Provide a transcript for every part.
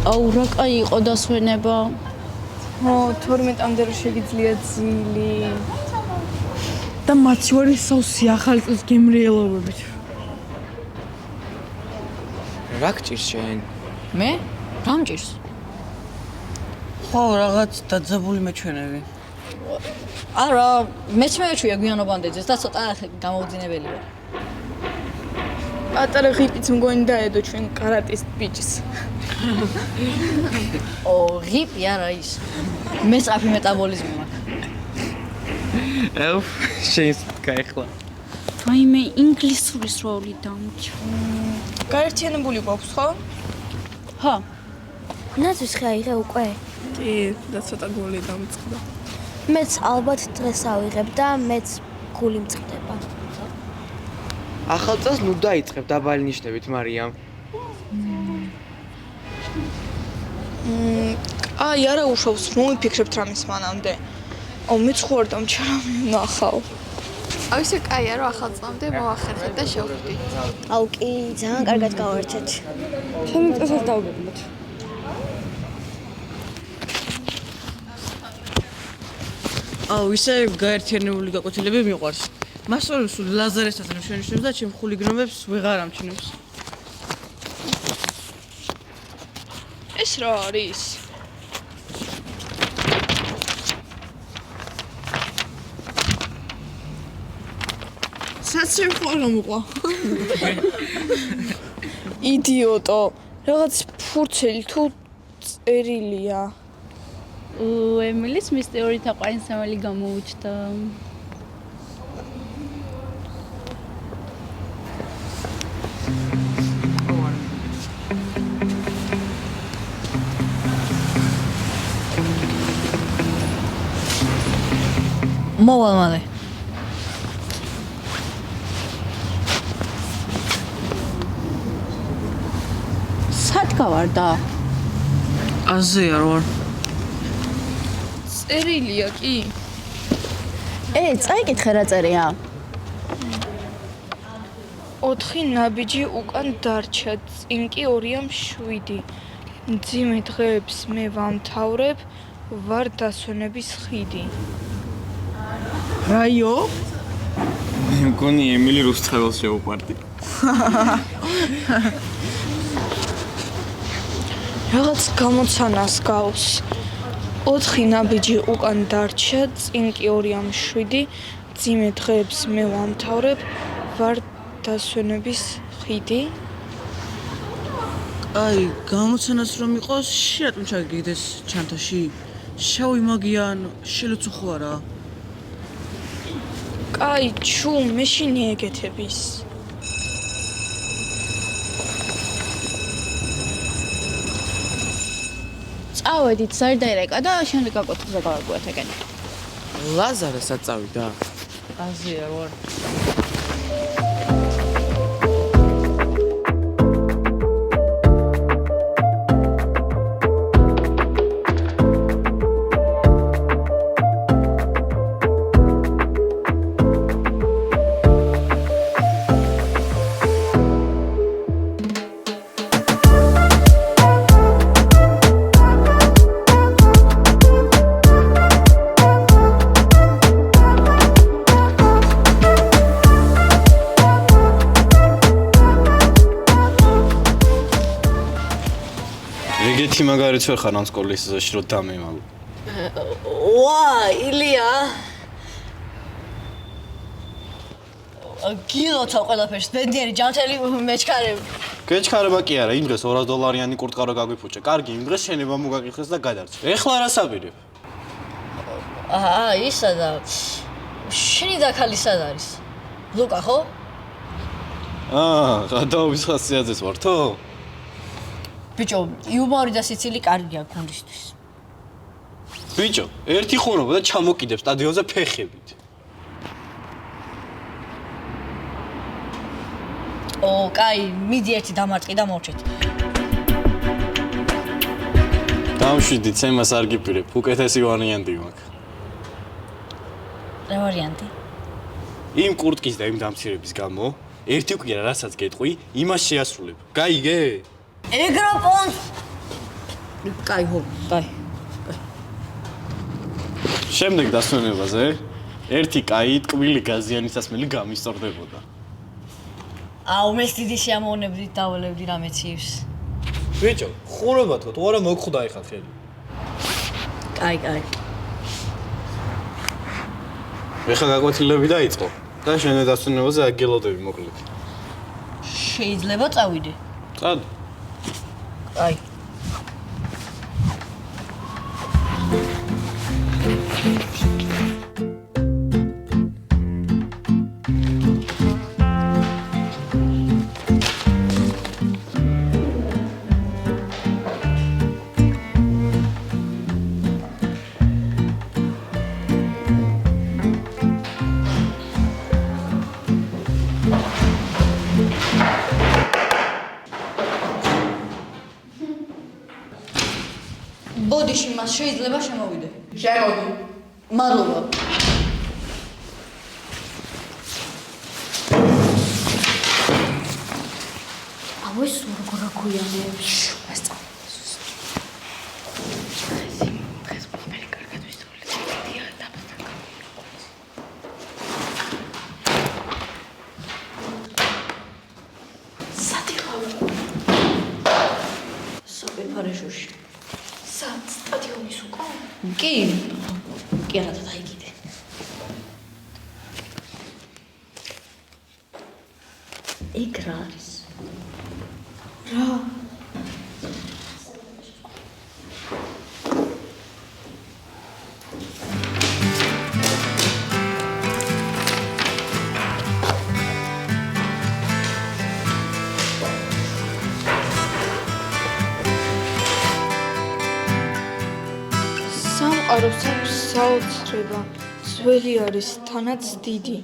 აუ რა კაი იყო დასვენება. 12-მდე რო შეგიძლია ძილი. და მათი ვარი სავსე ახალი წლის გემრიელობებით. რა გჭირს შენ? მე? რა მჭირს? ხო, რაღაც დაძაბული მეჩვენები. არა, მეც მეჩვია გვიანობანდეძეს და ცოტა გამოვძინებელი ვარ. პატარა ღიპიც მგონი დაედო ჩვენ კარატის ბიჭს. ღიპი არა ის. მე სწრაფი მეტაბოლიზმი მაქვს. შენს გაიხლა. ვაიმე, ინგლისურის როლი დამჭ. გაერთიანებული გვაქვს, ხო? ხო. ნაძვის ხე აიღე უკვე? კი, და ცოტა გული დამწყდა. მეც ალბათ დღეს ავიღებ და მეც გული მწყდება. ახალ წელს ნუ დაიწყებ დაბალი ნიშნებით, მარიამ. აი, არა უშავს, მომიფიქრებთ რამის მანამდე. აუ, მეც ხო არ დამჩარა ნახავ. აუ ისე კაია რომ ახალ წლამდე მოახერხეთ და შევხვდი. აუ კი, ძალიან კარგად გავაერთეთ. ჩემი წესაც დავგებინოთ. აუ ისე გაერთიანებული გაკვეთილები მიყვარს. მასწავლებელი სულ ლაზარესთან შენიშნებს და ჩემ ხულიგნობებს ვეღარ ამჩნევს. ეს რა არის? საცემ ხო რა მოყვა? იდიოტო, რაღაც ფურცელი თუ წერილია. ემილის მისტერი თაყვანისმელი გამოუჩნდა. მოვალ მალე. სად გავარდა? აზე არ ვარ. წერილია კი. წაიკითხე რა წერია. 4 ნაბიჯი უკან დარჩა, წინ კი 2-7. მძიმე დღეებს მე ვამთავრებ, ვარ დასვენების ხიდი. რაიო? მე მგონი ემილი რუსთაველს შეუყვარდი. რაღაც გამოცანას გავს. 4 ნაბიჯი უკან დარჩა, წინ კი 2-7. მძიმე დღეებს მე ვამთავრებ, ვარ დასვენების ხიდი. აი, გამოცანას რომ იყოს, რატომ ჩაგიგდეს ჩანთაში? შავი მაგია ან შელოცო არა? კაი, ჩუ, მეშინი ეგეთების. წავედით ზარდაირეკა და შემდეგ გაკვეთილზე გავაგვიათ ეგენი. ლაზარესაც წავიდა. აზე არ ვარ. ეგეთი მაგარიც ვერ ხარ ამ სკოლის ზოში რომ დამემალო. ვა, ილია. გილოცა ყველაფერს, ბენდიერი ჯანმრთელი მეჩქარები. გეჩქარება კი არა, იმ დღეს $200 კურტკა რო გაგვიფუჭე. კარგი, იმ დღეს შენება მოგაკითხეს და გადარჩე. ეხლა რა საბირებ? ისა და შენი დაქალი სად არის? ლუკა ხო? გადაობის ხასიათზეც ვარ თო? ბიჭო, იუმორი და სიცილი კარგია გუნდისთვის. ბიჭო, ერთი ხურობა და ჩამოკიდებ სტადიონზე ფეხებით. კაი, მიდი ერთი დამარტყი და მოვჭეთ. დამშვიდით, ცემას არ გიპირებ, უკეთესი ვარიანტი მაქვს. რა ვარიანტი? იმ კურტკის და იმ დამცირების გამო, ერთი უკირა რასაც გეტყვი, იმას შეასრულებ. გაიგე? ეგროპონს კაი, ხო, კაი. შემდეგ დასვენებაზე ერთი კაი ტკბილი გაზიანი სასმელი გამისწორდებოდა. აუ, მე დიდი შემოვნებით დავალებდი რამეც ივს. ბიჭო, ხურობა თქო, თუ არა მოგხვდა ეხლა ხელი. კაი, კაი. ეხლა გაკვეთილები დაიწყო და შენ დასვენებაზე აგელოდები მოკლედ. შეიძლება წავიდე. წად. კაი. ბოდიში მას შეიძლება შემოვიდე. შემოდი. მადლობა. აუ ეს როგორ აქვიანებს? საფერფარეშოში. სტადიონის უკან? კი. კი არა დაიგიდე. იქ რა არის? რა? სამყაროს აქვს საოცრება, ძველი არის, თანაც დიდი.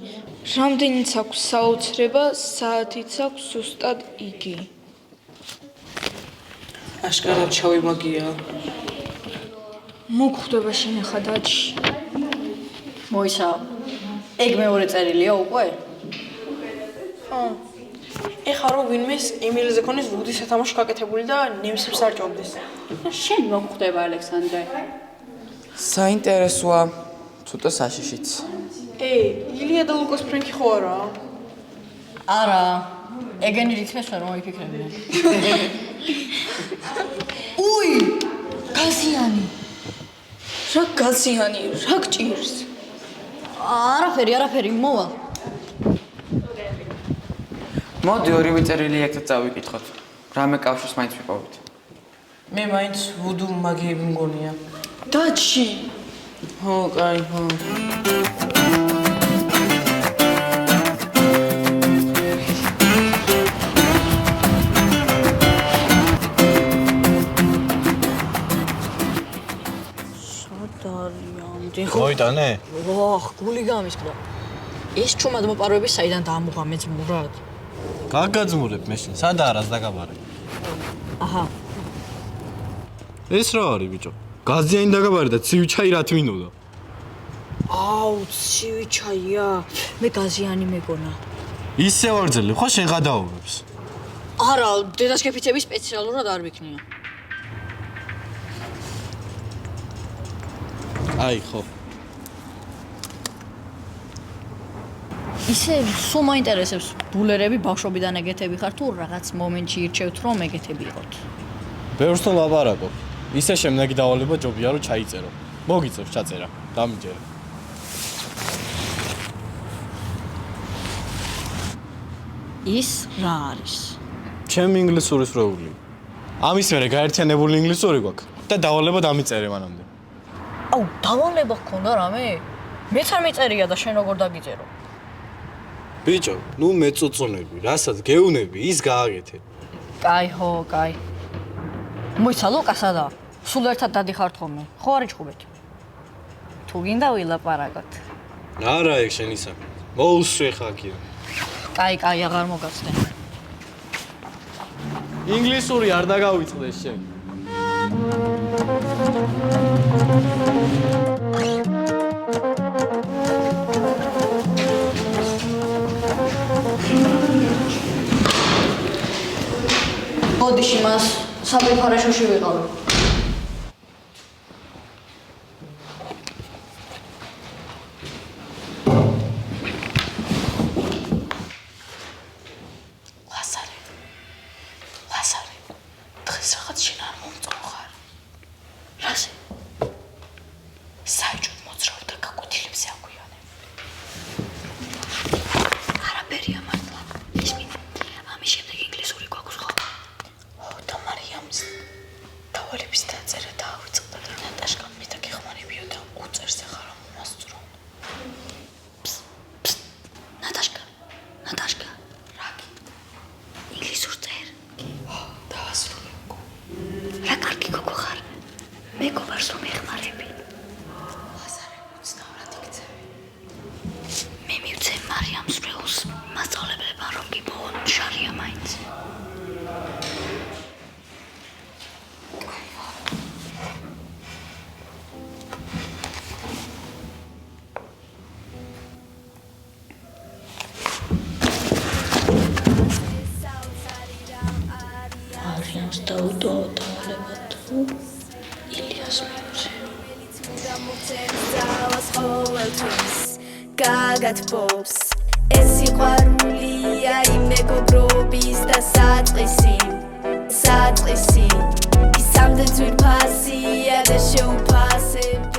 რამდენიც აქვს საოცრება, საათიც აქვს ზუსტად იგი. აშკარად შავი მაგია. მოგხვდება შენახა დაჩი. მოიცა. ეგ მეორე წერილია უკვე? ეხლა რომ ვინმეს ემილზე ქონის ვუდის სათამაშო გაკეთებული და ნემსებს არ ჭობდეს. შენ მოგხვდება ალექსანდრე. საინტერესოა, ცოტა საშიშიც. ილია და ლუკას ფრენკი ხო არა? არა. ეგენი რითმეს ვერ მოიფიქრებია. უი! გაზიანი. რა გაზიანი, რა გჭირს? არაფერი, მოვალ. მოდი ორივე წერილი ერთად წავიკითხოთ. რამე კავშირს მაინც ვიყავით. მე მაინც ვუდუ მაგიები მგონია. დაჩი. ხო, კაი, ხო. მოიტანე? ოხ, გული გამისკდა. ეს ჩუმად მოპარვები საიდან დაამუღამეც მურად? გაგაძმურებ მე შენ, სადა არას დაგაბარე. აჰა. ეს რა არის ბიჭო? გაზიანი დაგაბარე და ცივი ჩაი რა თვინოდა? აუ, ცივი ჩაია. მე გაზიანი მეგონა. ისე ვარძელი, ხო შენ გადაურებს. არა, დედაშკეფიცები სპეციალურად არ ვიქნია. აი ხო. ისე სულ მაინტერესებს ბულერები ბავშვობიდან ეგეთები ხარ თუ რაღაც მომენტში ირჩევთ რომ ეგეთები იყოთ. ბევრს თო ლაპარაკობ. ისე შემდეგი დავალება ჯობია რომ ჩაიწერო. მოგიწევს ჩაწერა. დამიჯერე. ის რა არის? ჩემი ინგლისურის როული. ამის მერე გაერთიანებული ინგლისური გვაქვს და დავალება დამიწერე მანამდე. აუ, დავალება გქონდა რამე? მეც არ მიწერია და შენ როგორ დაგიწერო? ბიჭო, ნუ მეწუწუნები, რასაც გეუნები, ის გააკეთე. კაი, ხო, კაი. მოიცა ლუკასადა. სულ ერთად დადიხართ ხოლმე. ხო არ იჭხუბეთ? თუ გინდა ვილაპარაკოთ. არა, ეგ შენი საქმე. მოუსვე ხაკია. კაი, აღარ მოგაცდე. ინგლისური არ დაგავიწყდე შენ. ბოდიში მას საფერფარეშოში ვიყავი. რაღაც შენ არ მომწონხარ. რაზე? საერთოდ მოძრავ და გაკვეთილებზე აგვიანებ. არაფერია მართლა. ისმინე. ამის შემდეგ ინგლისური გვაქვს ხო? და მარიამს დავალების დაწერა დაავიწყდა და ნატაშკამ მითა გეხმარებიოდა უწერს ახლა რომ მასწრო. ნატაშკა. რაკი? ინგლისურ წერ. დავასრულებ. რა კარგი გოგო ხარ. მეგობარს რომ ეხმარები. ლაზარე უცნაურად იქცევი. მე მივცემ მარიამს ბრეულს მასწავლებლებმა რომ გიპოვონ შარია მაინც. მარიამს დაუდო დავალება თუ ილიას მიუძე. გაგათ პოპს ეს სიყვარულია იმ მეგობრობის და საწყისი ის ამდენ ძვირფასია და შეუფასებ